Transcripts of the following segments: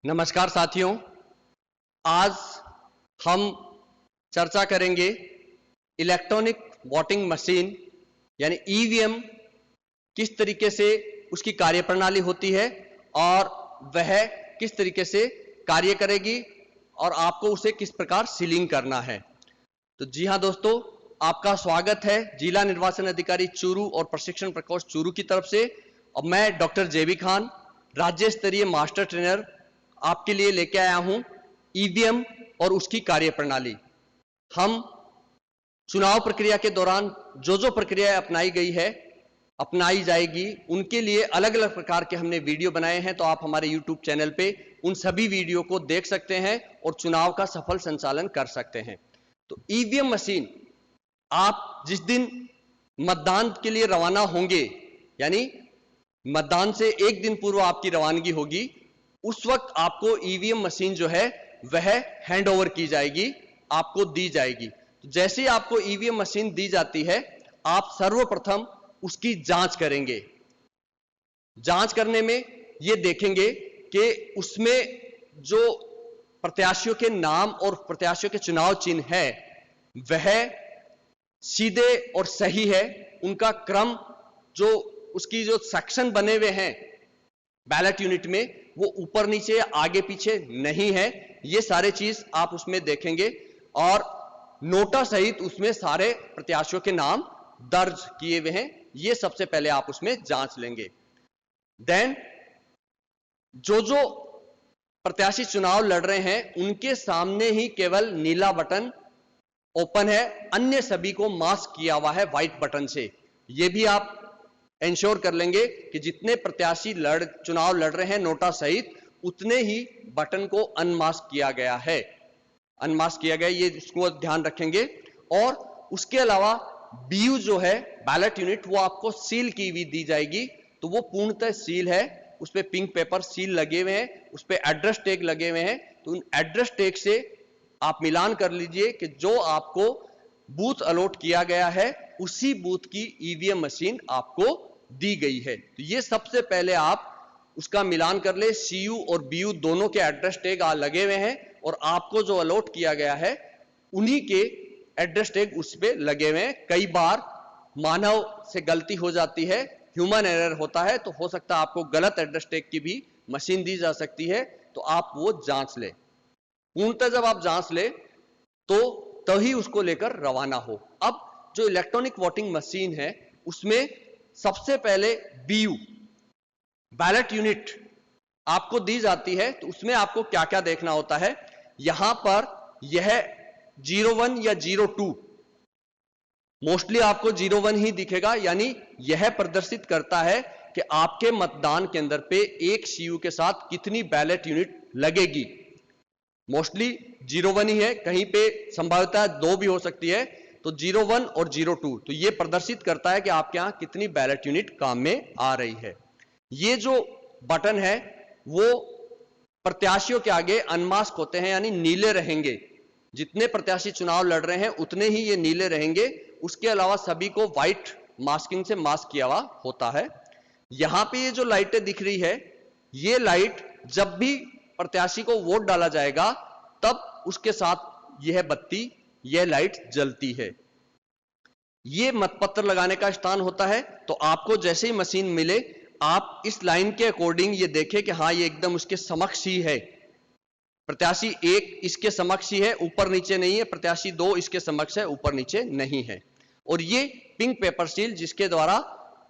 नमस्कार साथियों, आज हम चर्चा करेंगे इलेक्ट्रॉनिक वोटिंग मशीन यानी ईवीएम किस तरीके से उसकी कार्यप्रणाली होती है और वह किस तरीके से कार्य करेगी और आपको उसे किस प्रकार सीलिंग करना है। तो जी हां दोस्तों, आपका स्वागत है जिला निर्वाचन अधिकारी चूरू और प्रशिक्षण प्रकोष्ठ चूरू की तरफ से। और मैं डॉक्टर जेबी खान, राज्य स्तरीय मास्टर ट्रेनर, आपके लिए लेके आया हूं ईवीएम और उसकी कार्यप्रणाली। हम चुनाव प्रक्रिया के दौरान जो प्रक्रिया अपनाई जाएगी उनके लिए अलग अलग प्रकार के हमने वीडियो बनाए हैं। तो आप हमारे यूट्यूब चैनल पे उन सभी वीडियो को देख सकते हैं और चुनाव का सफल संचालन कर सकते हैं। तो ईवीएम मशीन आप जिस दिन मतदान के लिए रवाना होंगे, यानी मतदान से एक दिन पूर्व आपकी रवानगी होगी, उस वक्त आपको ईवीएम मशीन जो है वह हैंड ओवर की जाएगी, आपको दी जाएगी। तो जैसे ही आपको ईवीएम मशीन दी जाती है, आप सर्वप्रथम उसकी जांच करेंगे। जांच करने में यह देखेंगे कि उसमें जो प्रत्याशियों के नाम और प्रत्याशियों के चुनाव चिन्ह है वह सीधे और सही है। उनका क्रम, जो उसकी जो सेक्शन बने हुए हैं बैलेट यूनिट में, वो ऊपर नीचे आगे पीछे नहीं है। ये सारे चीज आप उसमें देखेंगे और नोटा सहित उसमें सारे प्रत्याशियों के नाम दर्ज किए हुए हैं। ये सबसे पहले आप उसमें जांच लेंगे। देन जो प्रत्याशी चुनाव लड़ रहे हैं उनके सामने ही केवल नीला बटन ओपन है, अन्य सभी को मास्क किया हुआ है व्हाइट बटन से। यह भी आप इंश्योर कर लेंगे कि जितने प्रत्याशी चुनाव लड़ रहे हैं नोटा सहित, उतने ही बटन को अनमास्क किया गया है। अनमास्क किया गया, ये इसको ध्यान रखेंगे। और उसके अलावा बीयू जो है बैलेट यूनिट, वो आपको सील की हुई दी जाएगी। तो वो पूर्णतः सील है, उस पर पिंक पेपर सील लगे हुए हैं, उस पर एड्रेस टैग लगे हुए हैं। तो उन एड्रेस टैग से आप मिलान कर लीजिए कि जो आपको बूथ अलॉट किया गया है उसी बूथ की ईवीएम मशीन आपको दी गई है। तो ये सबसे पहले आप उसका मिलान कर ले। सीयू और बीयू दोनों के एड्रेस टैग लगे हुए हैं और आपको जो अलॉट किया गया है उन्हीं के एड्रेस टैग उस पे लगे हुए हैं। कई बार मानव से गलती हो जाती है, ह्यूमन एरर होता है, तो हो सकता है आपको गलत एड्रेस टैग की भी मशीन दी जा सकती है। तो आप वो जांच ले। पूर्णतः जब आप जांच ले तो तभी उसको लेकर रवाना हो। अब जो इलेक्ट्रॉनिक वोटिंग मशीन है उसमें सबसे पहले बीयू बैलेट यूनिट आपको दी जाती है। तो उसमें आपको क्या क्या देखना होता है। यहां पर यह 01 या 02, मोस्टली आपको 01 ही दिखेगा, यानी यह प्रदर्शित करता है कि आपके मतदान केंद्र पे एक सीयू के साथ कितनी बैलेट यूनिट लगेगी। मोस्टली 01 ही है, कहीं पे संभावना 2 भी हो सकती है। तो 01 और 02, तो ये प्रदर्शित करता है कि आपके यहां कितनी बैलेट यूनिट काम में आ रही है। ये जो बटन है वो प्रत्याशियों के आगे अनमास्क होते हैं, यानी नीले रहेंगे। जितने प्रत्याशी चुनाव लड़ रहे हैं उतने ही ये नीले रहेंगे। उसके अलावा सभी को व्हाइट मास्किंग से मास्क किया हुआ होता है। यहां पे ये जो लाइटें दिख रही है, ये लाइट जब भी प्रत्याशी को वोट डाला जाएगा तब उसके साथ यह बत्ती, यह लाइट जलती है। यह मतपत्र लगाने का स्थान होता है। तो आपको जैसे ही मशीन मिले, आप इस लाइन के अकॉर्डिंग ये देखें कि हां ये एकदम उसके समक्ष ही है। प्रत्याशी 1 इसके समक्ष ही है, ऊपर नीचे नहीं है। प्रत्याशी 2 इसके समक्ष है, ऊपर नीचे नहीं है। और ये पिंक पेपर सील जिसके द्वारा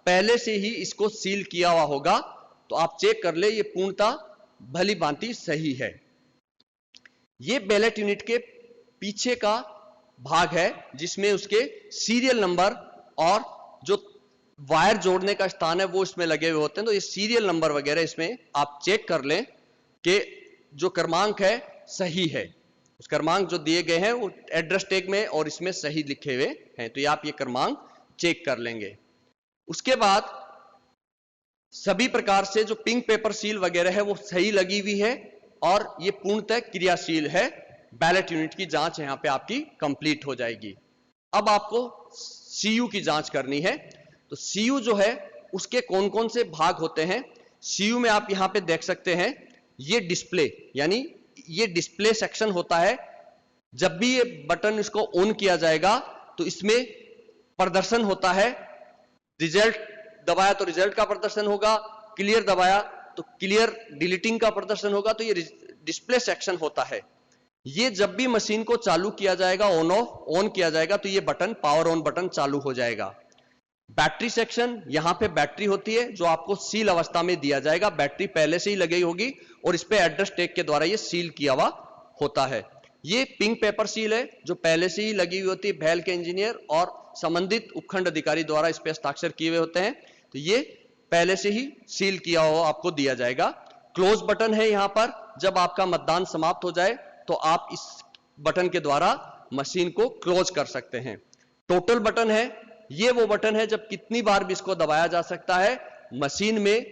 पहले से ही इसको सील किया हुआ होगा। तो आप चेक कर ले, ये पूर्णतः भली भांति सही है। ये बैलेट यूनिट के पीछे का भाग है जिसमें उसके सीरियल नंबर और जो वायर जोड़ने का स्थान है वो इसमें लगे हुए होते हैं। तो ये सीरियल नंबर वगैरह इसमें आप चेक कर लें कि जो क्रमांक है सही है। उस क्रमांक जो दिए गए हैं वो एड्रेस टैग में और इसमें सही लिखे हुए हैं। तो ये आप ये क्रमांक चेक कर लेंगे। उसके बाद सभी प्रकार से जो पिंक पेपर सील वगैरह है वो सही लगी हुई है और ये पूर्णतः क्रियाशील है। बैलेट यूनिट की जांच यहां पे आपकी कंप्लीट हो जाएगी। अब आपको सीयू की जांच करनी है। तो सीयू जो है उसके कौन कौन से भाग होते हैं। सीयू में आप यहां पे देख सकते हैं, ये डिस्प्ले, यानी ये डिस्प्ले सेक्शन होता है। जब भी ये बटन इसको ऑन किया जाएगा तो इसमें प्रदर्शन होता है, रिजल्ट दबाया तो रिजल्ट का प्रदर्शन होगा, क्लियर दबाया तो क्लियर डिलीटिंग का प्रदर्शन होगा। तो ये डिस्प्ले सेक्शन होता है। ये जब भी मशीन को चालू किया जाएगा, ऑन ऑफ ऑन किया जाएगा, तो ये बटन पावर ऑन बटन चालू हो जाएगा। बैटरी सेक्शन, यहां पे बैटरी होती है जो आपको सील अवस्था में दिया जाएगा। बैटरी पहले से ही लगी होगी और इस पे एड्रेस टैग के द्वारा ये सील किया हुआ होता है। ये पिंक पेपर सील है जो पहले से ही लगी हुई होती है, भैल के इंजीनियर और संबंधित उपखंड अधिकारी द्वारा इस पे हस्ताक्षर किए हुए होते हैं। तो ये पहले से ही सील किया हुआ आपको दिया जाएगा। क्लोज बटन है यहां पर, जब आपका मतदान समाप्त हो जाए तो आप इस बटन के द्वारा मशीन को क्लोज कर सकते हैं। टोटल बटन है, ये वो बटन है जब कितनी बार भी इसको दबाया जा सकता है, मशीन में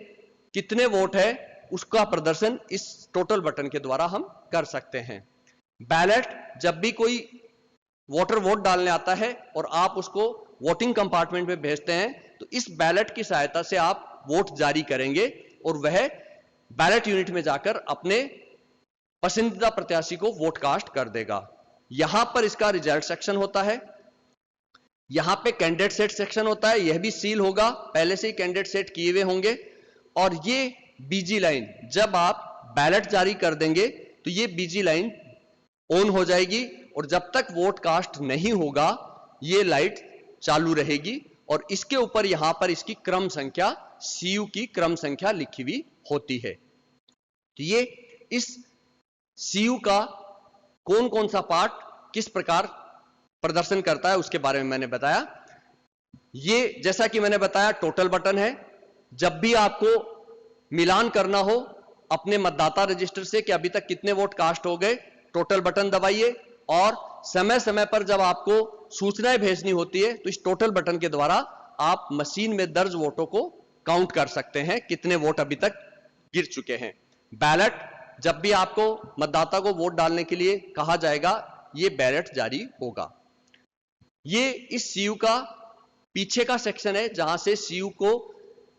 कितने वोट है उसका प्रदर्शन इस टोटल बटन के द्वारा हम कर सकते हैं। बैलेट, जब भी कोई वोटर वोट डालने आता है और आप उसको वोटिंग कंपार्टमेंट में भेजते हैं तो इस बैलेट की सहायता से आप वोट जारी करेंगे और वह बैलेट यूनिट में जाकर अपने पसंदीदा प्रत्याशी को वोट कास्ट कर देगा। यहां पर इसका रिजल्ट सेक्शन होता है, यहां पे कैंडिडेट सेट सेक्शन होता है, यह भी सील होगा, पहले से ही कैंडिडेट सेट किए हुए होंगे। और ये बीजी लाइन, जब आप बैलेट जारी कर देंगे तो ये बीजी लाइन ऑन हो जाएगी और जब तक वोट कास्ट नहीं होगा ये लाइट चालू रहेगी। और इसके ऊपर यहां पर इसकी क्रम संख्या, सीयू की क्रम संख्या लिखी हुई होती है। तो ये इस सीयू का कौन कौन सा पार्ट किस प्रकार प्रदर्शन करता है उसके बारे में मैंने बताया। ये जैसा कि मैंने बताया टोटल बटन है, जब भी आपको मिलान करना हो अपने मतदाता रजिस्टर से कि अभी तक कितने वोट कास्ट हो गए, टोटल बटन दबाइए। और समय समय पर जब आपको सूचनाएं भेजनी होती है तो इस टोटल बटन के द्वारा आप मशीन में दर्ज वोटों को काउंट कर सकते हैं, कितने वोट अभी तक गिर चुके हैं। बैलेट, जब भी आपको मतदाता को वोट डालने के लिए कहा जाएगा ये बैलेट जारी होगा। ये इस सीयू का पीछे का सेक्शन है जहां से सीयू को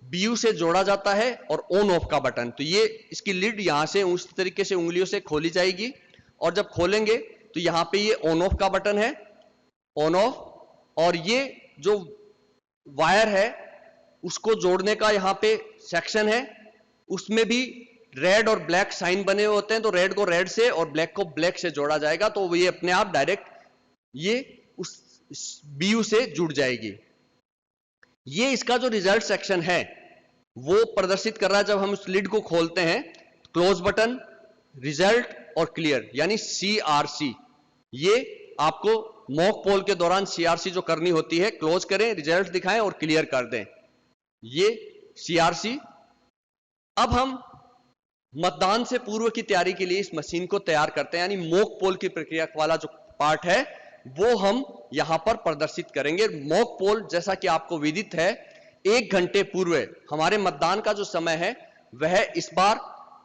बीयू से जोड़ा जाता है और ऑन ऑफ का बटन। तो ये इसकी लिड यहां से उस तरीके से उंगलियों से खोली जाएगी और जब खोलेंगे तो यहां पे ये ऑन ऑफ का बटन है, ऑन ऑफ। और ये जो वायर है उसको जोड़ने का यहां पे सेक्शन है, उसमें भी रेड और ब्लैक साइन बने हुए होते हैं। तो रेड को रेड से और ब्लैक को ब्लैक से जोड़ा जाएगा तो ये अपने आप डायरेक्ट ये उस बीयू से जुड़ जाएगी। ये इसका जो रिजल्ट सेक्शन है वो प्रदर्शित कर रहा है जब हम उस लिड को खोलते हैं, क्लोज बटन, रिजल्ट और क्लियर, यानी सीआरसी। ये आपको मॉक पोल के दौरान सीआरसी जो करनी होती है, क्लोज करें, रिजल्ट दिखाएं और क्लियर कर दें, ये सीआरसी। अब हम मतदान से पूर्व की तैयारी के लिए इस मशीन को तैयार करते हैं, यानी मॉक पोल की प्रक्रिया वाला जो पार्ट है वो हम यहां पर प्रदर्शित करेंगे। मॉक पोल, जैसा कि आपको विदित है, 1 घंटे पूर्व हमारे मतदान का जो समय है वह इस बार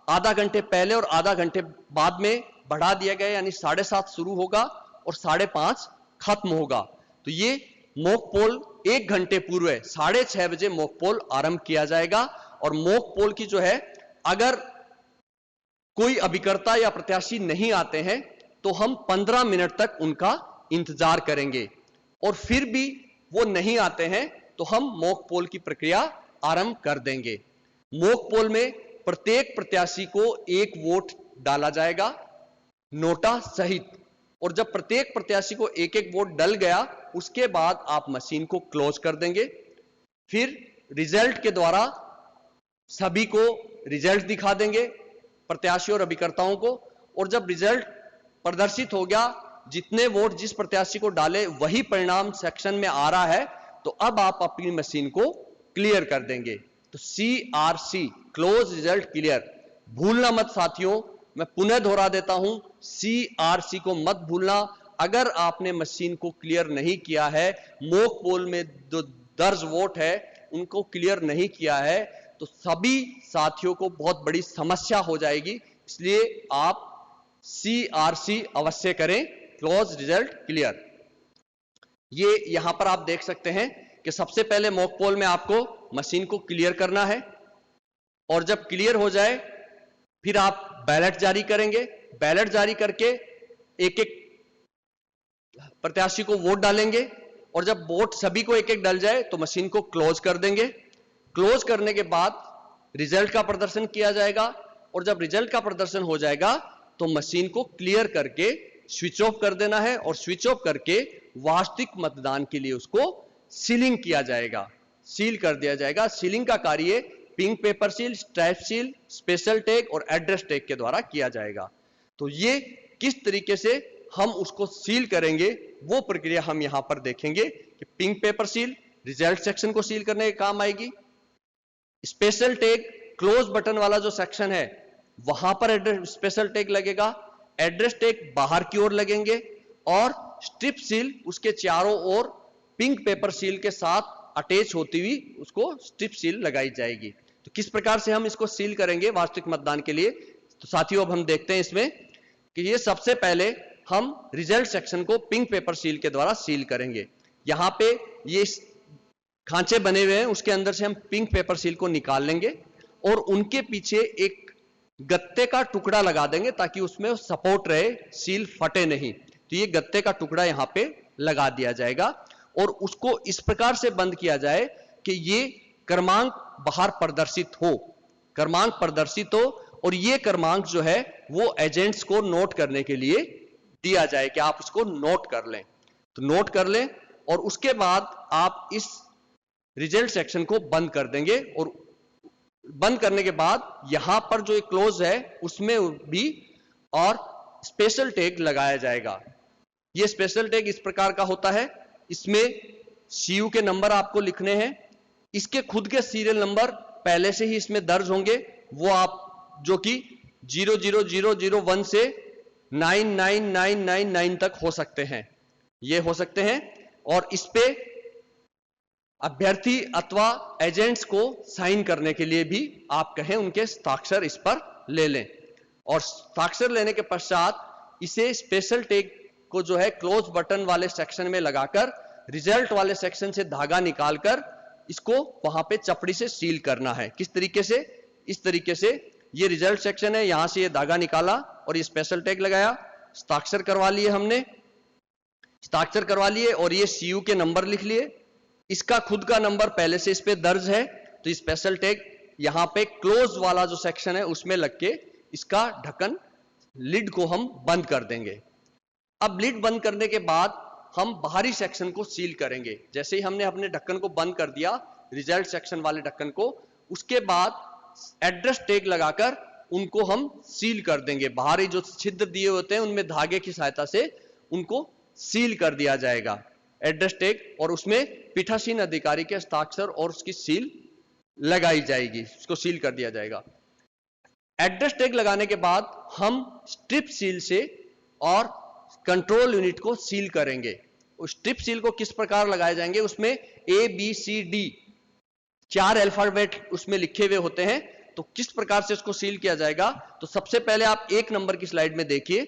आधा घंटे पहले और आधा घंटे बाद में बढ़ा दिया गया, यानी 7:30 शुरू होगा और 5:30 खत्म होगा। तो ये मॉक पोल 1 घंटे पूर्व 6:30 बजे मॉक पोल आरंभ किया जाएगा। और मॉक पोल की जो है, अगर कोई अभिकर्ता या प्रत्याशी नहीं आते हैं तो हम 15 मिनट तक उनका इंतजार करेंगे और फिर भी वो नहीं आते हैं तो हम मॉक पोल की प्रक्रिया आरंभ कर देंगे। मॉक पोल में प्रत्येक प्रत्याशी को 1 वोट डाला जाएगा नोटा सहित, और जब प्रत्येक प्रत्याशी को 1-1 वोट डल गया उसके बाद आप मशीन को क्लोज कर देंगे। फिर रिजल्ट के द्वारा सभी को रिजल्ट दिखा देंगे, प्रत्याशी और अभिकर्ताओं को। और जब रिजल्ट प्रदर्शित हो गया, जितने वोट जिस प्रत्याशी को डाले वही परिणाम सेक्शन में आ रहा है, तो अब आप अपनी मशीन को क्लियर कर देंगे। तो सीआरसी, क्लोज रिजल्ट क्लियर, भूलना मत साथियों, मैं पुनः दोहरा देता हूं, सीआरसी को मत भूलना। अगर आपने मशीन को क्लियर नहीं किया है, मॉक पोल में जो दर्ज वोट है उनको क्लियर नहीं किया है, तो सभी साथियों को बहुत बड़ी समस्या हो जाएगी। इसलिए आप सीआरसी अवश्य करें, क्लोज रिजल्ट क्लियर। ये यहां पर आप देख सकते हैं कि सबसे पहले मॉक पोल में आपको मशीन को क्लियर करना है और जब क्लियर हो जाए फिर आप बैलेट जारी करेंगे, बैलेट जारी करके एक एक प्रत्याशी को वोट डालेंगे, और जब वोट सभी को एक एक डल जाए तो मशीन को क्लोज कर देंगे। क्लोज करने के बाद रिजल्ट का प्रदर्शन किया जाएगा, और जब रिजल्ट का प्रदर्शन हो जाएगा तो मशीन को क्लियर करके स्विच ऑफ कर देना है, और स्विच ऑफ करके वास्तविक मतदान के लिए उसको सीलिंग किया जाएगा, सील कर दिया जाएगा। सीलिंग का कार्य pink paper seal, strap seal, special tag और एड्रेस टैग के द्वारा किया जाएगा। तो ये किस तरीके से हम उसको सील करेंगे वो प्रक्रिया हम यहां पर देखेंगे कि pink paper seal result section को सील करने के काम आएगी, स्पेशल टैग क्लोज बटन वाला जो सेक्शन है वहां पर एड्रेस स्पेशल टैग लगेगा, एड्रेस टैग बाहर की ओर लगेंगे, और स्ट्रिप सील उसके चारों ओर पिंक पेपर सील के साथ अटैच होती हुई उसको स्ट्रिप सील लगाई जाएगी। तो किस प्रकार से हम इसको सील करेंगे वास्तविक मतदान के लिए, तो साथियों अब हम देखते हैं इसमें कि ये सबसे पहले हम रिजल्ट सेक्शन को पिंक पेपर सील के द्वारा सील करेंगे। यहां पे ये खांचे बने हुए हैं, उसके अंदर से हम पिंक पेपर सील को निकाल लेंगे और उनके पीछे एक गत्ते का टुकड़ा लगा देंगे ताकि उसमें सपोर्ट रहे, सील फटे नहीं। तो ये गत्ते का टुकड़ा यहां पे लगा दिया जाएगा और उसको इस प्रकार से बंद किया जाए कि ये क्रमांक बाहर प्रदर्शित हो, क्रमांक प्रदर्शित हो, और ये क्रमांक जो है वो एजेंट्स को नोट करने के लिए दिया जाए कि आप इसको नोट कर लें। तो नोट कर लें और उसके बाद आप इस रिजल्ट सेक्शन को बंद कर देंगे, और बंद करने के बाद यहां पर जो एक क्लोज है उसमें भी और स्पेशल टैग लगाया जाएगा। ये स्पेशल टैग इस प्रकार का होता है, इसमें सीयू के नंबर आपको लिखने हैं, इसके खुद के सीरियल नंबर पहले से ही इसमें दर्ज होंगे, वो आप जो कि 00001 से 99999 तक हो सकते हैं, ये हो सकते हैं। और इस पे अभ्यर्थी अथवा एजेंट्स को साइन करने के लिए भी आप कहें उनके हस्ताक्षर इस पर ले लें, और हस्ताक्षर लेने के पश्चात इसे स्पेशल टैग को जो है क्लोज बटन वाले सेक्शन में लगाकर रिजल्ट वाले सेक्शन से धागा निकालकर इसको वहां पे चपड़ी से सील करना है। किस तरीके से, इस तरीके से ये रिजल्ट सेक्शन है, यहां से ये धागा निकाला और ये स्पेशल टैग लगाया, हस्ताक्षर करवा लिए हमने, हस्ताक्षर करवा लिए और ये सीयू के नंबर लिख लिए, इसका खुद का नंबर पहले से इस पे दर्ज है, तो स्पेशल टैग यहां पे क्लोज वाला जो सेक्शन है उसमें लग के इसका ढक्कन लिड को हम बंद कर देंगे। अब लिड बंद करने के बाद हम बाहरी सेक्शन को सील करेंगे। जैसे ही हमने अपने ढक्कन को बंद कर दिया, रिजल्ट सेक्शन वाले ढक्कन को, उसके बाद एड्रेस टैग लगाकर उनको हम सील कर देंगे। बाहरी जो छिद्र दिए होते हैं उनमें धागे की सहायता से उनको सील कर दिया जाएगा एड्रेस टैग, और उसमें पीठासीन अधिकारी के हस्ताक्षर और उसकी सील लगाई जाएगी, उसको सील कर दिया जाएगा। एड्रेस टैग लगाने के बाद हम स्ट्रिप सील से और कंट्रोल यूनिट को सील करेंगे। उस स्ट्रिप सील को किस प्रकार लगाए जाएंगे, उसमें ABCD 4 अल्फाबेट उसमें लिखे हुए होते हैं, तो किस प्रकार से उसको सील किया जाएगा। तो सबसे पहले आप 1 नंबर की स्लाइड में देखिए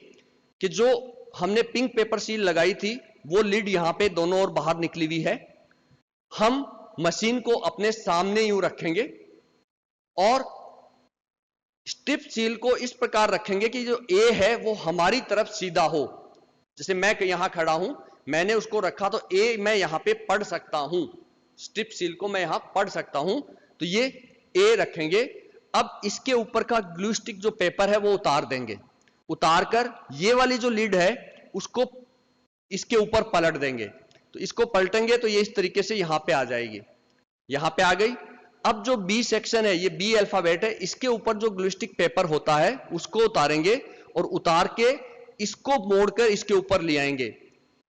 कि जो हमने पिंक पेपर सील लगाई थी वो लिड यहां पे दोनों ओर बाहर निकली हुई है। हम मशीन को अपने सामने यूं रखेंगे और स्ट्रिप सील को इस प्रकार रखेंगे कि जो A है वो हमारी तरफ सीधा हो। जैसे मैं यहां खड़ा हूं, मैंने उसको रखा तो A मैं यहां पे पढ़ सकता हूं, स्ट्रिप सील को मैं यहां पढ़ सकता हूं, तो ये A रखेंगे। अब इसके ऊपर का ग्लू स्टिक जो पेपर है वो उतार देंगे, उतारकर ये वाली जो लीड है उसको इसके ऊपर पलट देंगे। तो इसको पलटेंगे तो ये इस तरीके से यहां पे आ जाएगी, यहां पे आ गई। अब जो B सेक्शन है, ये B अल्फाबेट है, इसके ऊपर जो ग्लू स्टिक पेपर होता है उसको उतारेंगे और उतार के इसको मोड़कर इसके ऊपर ले आएंगे।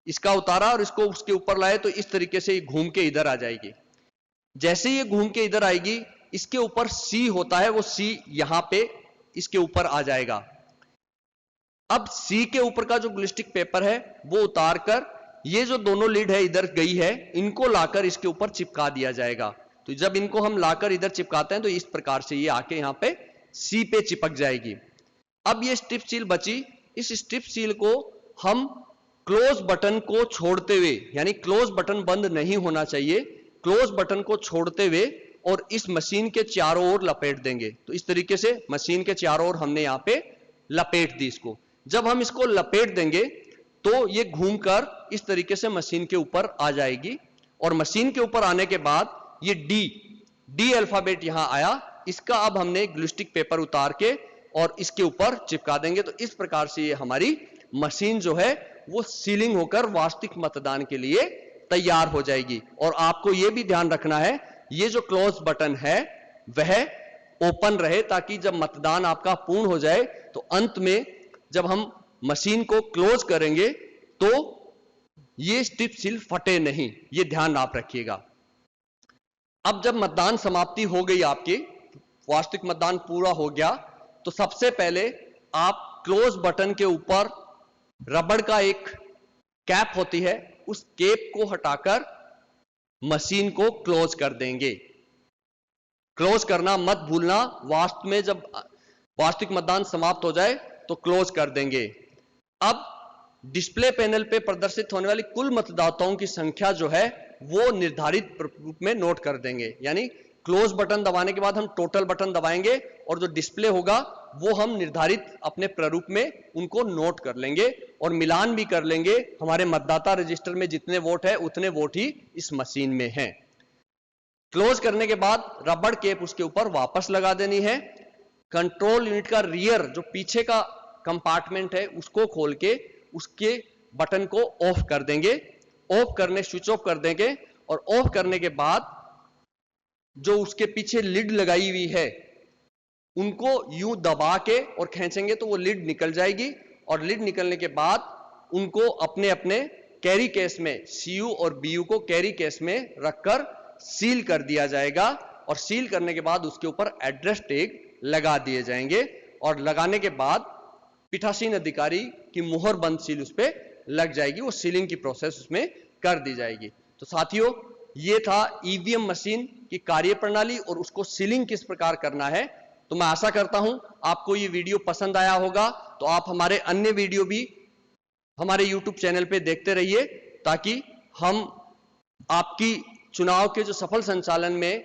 इसका उतारा और इसको उसके ऊपर लाए तो इस तरीके से घूम के इधर आ जाएगी। जैसे ये घूम के इधर आएगी, इसके ऊपर C होता है, वो C यहां पे इसके ऊपर आ जाएगा। अब C के ऊपर का जो ग्लू स्टिक पेपर है वो उतार कर ये जो दोनों लीड है इधर गई है, इनको लाकर इसके ऊपर चिपका दिया जाएगा। तो जब इनको हम लाकर इधर चिपकाते हैं तो इस प्रकार से ये आके यहां पे C पे चिपक जाएगी। अब ये स्ट्रिप सील बची, इस स्ट्रिप सील को हम क्लोज बटन को छोड़ते हुए, यानी क्लोज बटन बंद नहीं होना चाहिए, क्लोज बटन को छोड़ते हुए और इस मशीन के चारों ओर लपेट देंगे। तो इस तरीके से मशीन के चारों ओर हमने यहां पे लपेट दी इसको। जब हम इसको लपेट देंगे तो ये घूमकर इस तरीके से मशीन के ऊपर आ जाएगी, और मशीन के ऊपर आने के बाद ये डी अल्फाबेट यहां आया, इसका अब हमने ग्लू स्टिक पेपर उतार के और इसके ऊपर चिपका देंगे। तो इस प्रकार से ये हमारी मशीन जो है वो सीलिंग होकर वास्तविक मतदान के लिए तैयार हो जाएगी। और आपको यह भी ध्यान रखना है, ये जो क्लोज बटन है वह ओपन रहे, ताकि जब मतदान आपका पूर्ण हो जाए तो अंत में जब हम मशीन को क्लोज करेंगे तो ये स्ट्रिप सील फटे नहीं, ये ध्यान आप रखिएगा। अब जब मतदान समाप्ति हो गई, आपकी वास्तविक मतदान पूरा हो गया, तो सबसे पहले आप क्लोज बटन के ऊपर रबड़ का एक कैप होती है, उस कैप को हटाकर मशीन को क्लोज कर देंगे। क्लोज करना मत भूलना, वास्तव में जब वास्तविक मतदान समाप्त हो जाए तो क्लोज कर देंगे। अब डिस्प्ले पैनल पे प्रदर्शित होने वाली कुल मतदाताओं की संख्या जो है वो निर्धारित रूप में नोट कर देंगे। यानी क्लोज बटन दबाने के बाद हम टोटल बटन दबाएंगे और जो डिस्प्ले होगा वो हम निर्धारित अपने प्रारूप में उनको नोट कर लेंगे और मिलान भी कर लेंगे। हमारे मतदाता रजिस्टर में जितने वोट है उतने वोट ही इस मशीन में हैं। क्लोज करने के बाद रबड़ केप उसके ऊपर वापस लगा देनी है। कंट्रोल यूनिट का रियर जो पीछे का कंपार्टमेंट है उसको खोल के उसके बटन को ऑफ कर देंगे। ऑफ करने स्विच ऑफ कर देंगे और ऑफ करने के बाद जो उसके पीछे लिड लगाई हुई है उनको यूं दबा के और खींचेंगे तो वो लिड निकल जाएगी। और लिड निकलने के बाद उनको अपने अपने कैरी केस में सीयू और बीयू को कैरी केस में रखकर सील कर दिया जाएगा। और सील करने के बाद उसके ऊपर एड्रेस टैग लगा दिए जाएंगे और लगाने के बाद पीठासीन अधिकारी की मुहर बंद सील उस पर लग जाएगी। वो सीलिंग की प्रोसेस उसमें कर दी जाएगी। तो साथियों, ये था ईवीएम मशीन की कार्यप्रणाली और उसको सीलिंग किस प्रकार करना है। तो मैं आशा करता हूं आपको ये वीडियो पसंद आया होगा। तो आप हमारे अन्य वीडियो भी हमारे YouTube चैनल पे देखते रहिए, ताकि हम आपकी चुनाव के जो सफल संचालन में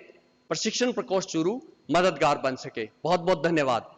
प्रशिक्षण प्रकोष्ठ चूरू मददगार बन सके। बहुत बहुत धन्यवाद।